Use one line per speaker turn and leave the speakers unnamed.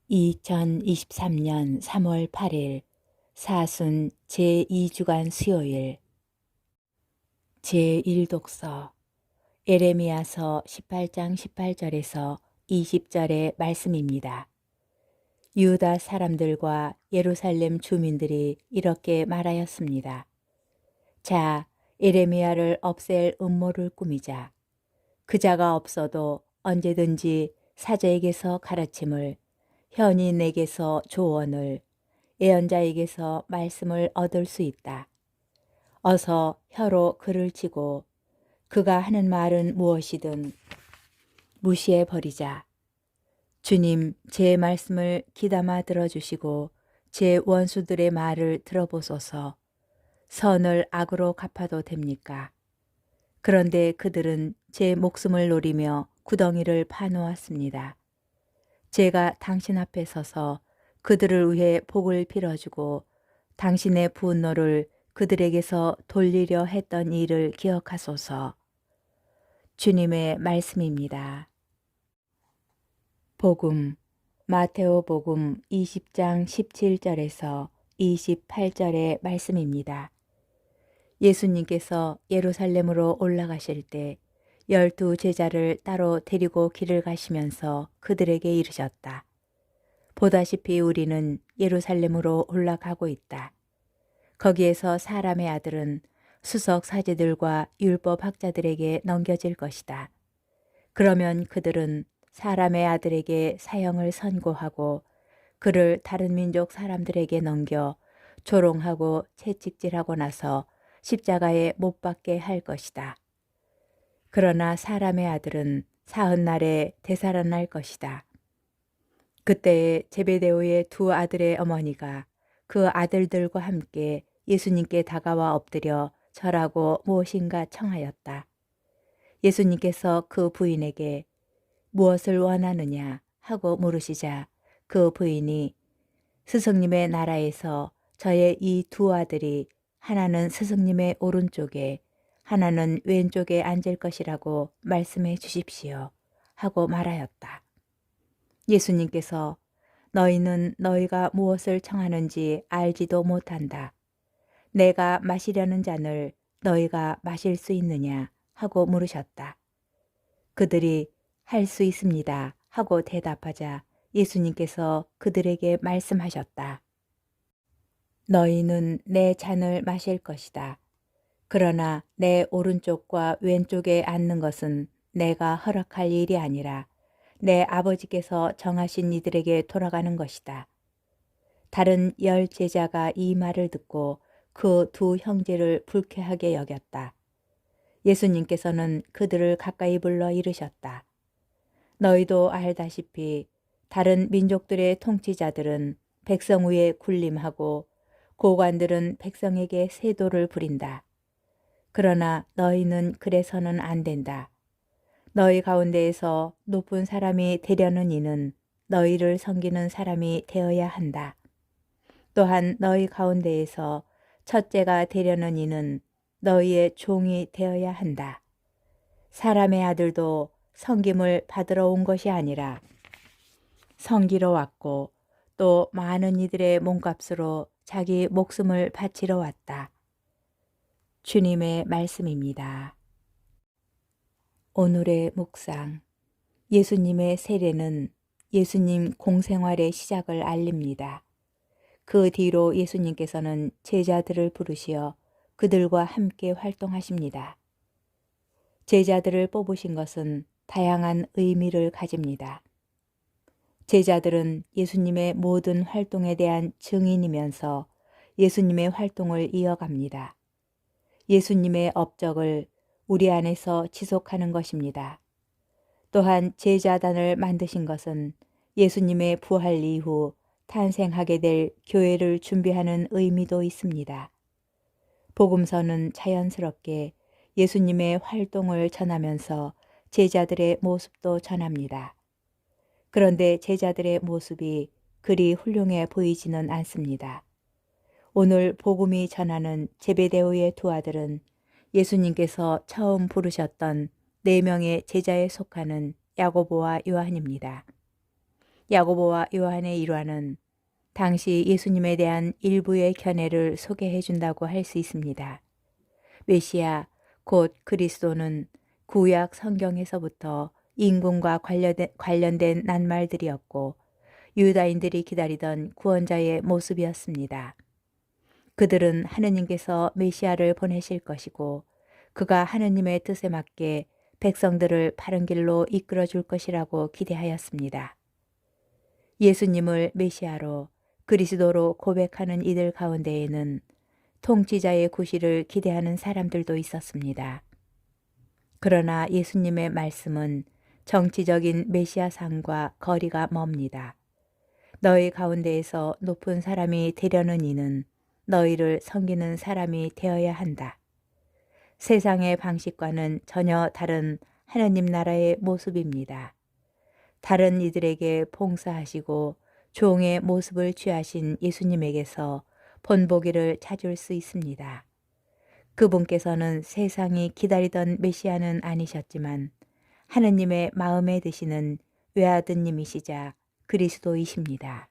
2023년 3월 8일 사순 제2주간 수요일 제1독서 에레미야서 18장 18절에서 20절의 말씀입니다. 유다 사람들과 예루살렘 주민들이 이렇게 말하였습니다. 자, 에레미야를 없앨 음모를 꾸미자. 그자가 없어도 언제든지 사자에게서 가르침을, 현인에게서 조언을, 예언자에게서 말씀을 얻을 수 있다. 어서 혀로 그를 치고 그가 하는 말은 무엇이든 무시해 버리자. 주님, 제 말씀을 귀담아 들어주시고 제 원수들의 말을 들어보소서. 선을 악으로 갚아도 됩니까? 그런데 그들은 제 목숨을 노리며 구덩이를 파놓았습니다. 제가 당신 앞에 서서 그들을 위해 복을 빌어주고 당신의 분노를 그들에게서 돌리려 했던 일을 기억하소서. 주님의 말씀입니다. 복음, 마테오 복음 20장 17절에서 28절의 말씀입니다. 예수님께서 예루살렘으로 올라가실 때 12 제자를 따로 데리고 길을 가시면서 그들에게 이르셨다. 보다시피 우리는 예루살렘으로 올라가고 있다. 거기에서 사람의 아들은 수석 사제들과 율법 학자들에게 넘겨질 것이다. 그러면 그들은 사람의 아들에게 사형을 선고하고 그를 다른 민족 사람들에게 넘겨 조롱하고 채찍질하고 나서 십자가에 못 박게 할 것이다. 그러나 사람의 아들은 사흔날에 되살아날 것이다. 그때에 제베데오의 두 아들의 어머니가 그 아들들과 함께 예수님께 다가와 엎드려 절하고 무엇인가 청하였다. 예수님께서 그 부인에게 무엇을 원하느냐 하고 물으시자 그 부인이 스승님의 나라에서 저의 이 두 아들이 하나는 스승님의 오른쪽에 하나는 왼쪽에 앉을 것이라고 말씀해 주십시오 하고 말하였다. 예수님께서 너희는 너희가 무엇을 청하는지 알지도 못한다. 내가 마시려는 잔을 너희가 마실 수 있느냐 하고 물으셨다. 그들이 할 수 있습니다 하고 대답하자 예수님께서 그들에게 말씀하셨다. 너희는 내 잔을 마실 것이다. 그러나 내 오른쪽과 왼쪽에 앉는 것은 내가 허락할 일이 아니라 내 아버지께서 정하신 이들에게 돌아가는 것이다. 다른 10 제자가 이 말을 듣고 그 두 형제를 불쾌하게 여겼다. 예수님께서는 그들을 가까이 불러 이르셨다. 너희도 알다시피 다른 민족들의 통치자들은 백성 위에 군림하고 고관들은 백성에게 세도를 부린다. 그러나 너희는 그래서는 안 된다. 너희 가운데에서 높은 사람이 되려는 이는 너희를 섬기는 사람이 되어야 한다. 또한 너희 가운데에서 첫째가 되려는 이는 너희의 종이 되어야 한다. 사람의 아들도 섬김을 받으러 온 것이 아니라 섬기러 왔고 또 많은 이들의 몸값으로 자기 목숨을 바치러 왔다. 주님의 말씀입니다. 오늘의 묵상. 예수님의 세례는 예수님 공생활의 시작을 알립니다. 그 뒤로 예수님께서는 제자들을 부르시어 그들과 함께 활동하십니다. 제자들을 뽑으신 것은 다양한 의미를 가집니다. 제자들은 예수님의 모든 활동에 대한 증인이면서 예수님의 활동을 이어갑니다. 예수님의 업적을 우리 안에서 지속하는 것입니다. 또한 제자단을 만드신 것은 예수님의 부활 이후 탄생하게 될 교회를 준비하는 의미도 있습니다. 복음서는 자연스럽게 예수님의 활동을 전하면서 제자들의 모습도 전합니다. 그런데 제자들의 모습이 그리 훌륭해 보이지는 않습니다. 오늘 복음이 전하는 제베데오의 두 아들은 예수님께서 처음 부르셨던 4명의 제자에 속하는 야고보와 요한입니다. 야고보와 요한의 일화는 당시 예수님에 대한 일부의 견해를 소개해 준다고 할 수 있습니다. 메시아 곧 그리스도는 구약 성경에서부터 임금과 관련된 낱말들이었고 유다인들이 기다리던 구원자의 모습이었습니다. 그들은 하느님께서 메시아를 보내실 것이고 그가 하느님의 뜻에 맞게 백성들을 바른 길로 이끌어 줄 것이라고 기대하였습니다. 예수님을 메시아로 그리스도로 고백하는 이들 가운데에는 통치자의 구실을 기대하는 사람들도 있었습니다. 그러나 예수님의 말씀은 정치적인 메시아상과 거리가 멉니다. 너희 가운데에서 높은 사람이 되려는 이는 너희를 섬기는 사람이 되어야 한다. 세상의 방식과는 전혀 다른 하나님 나라의 모습입니다. 다른 이들에게 봉사하시고 종의 모습을 취하신 예수님에게서 본보기를 찾을 수 있습니다. 그분께서는 세상이 기다리던 메시아는 아니셨지만 하느님의 마음에 드시는 외아드님이시자 그리스도이십니다.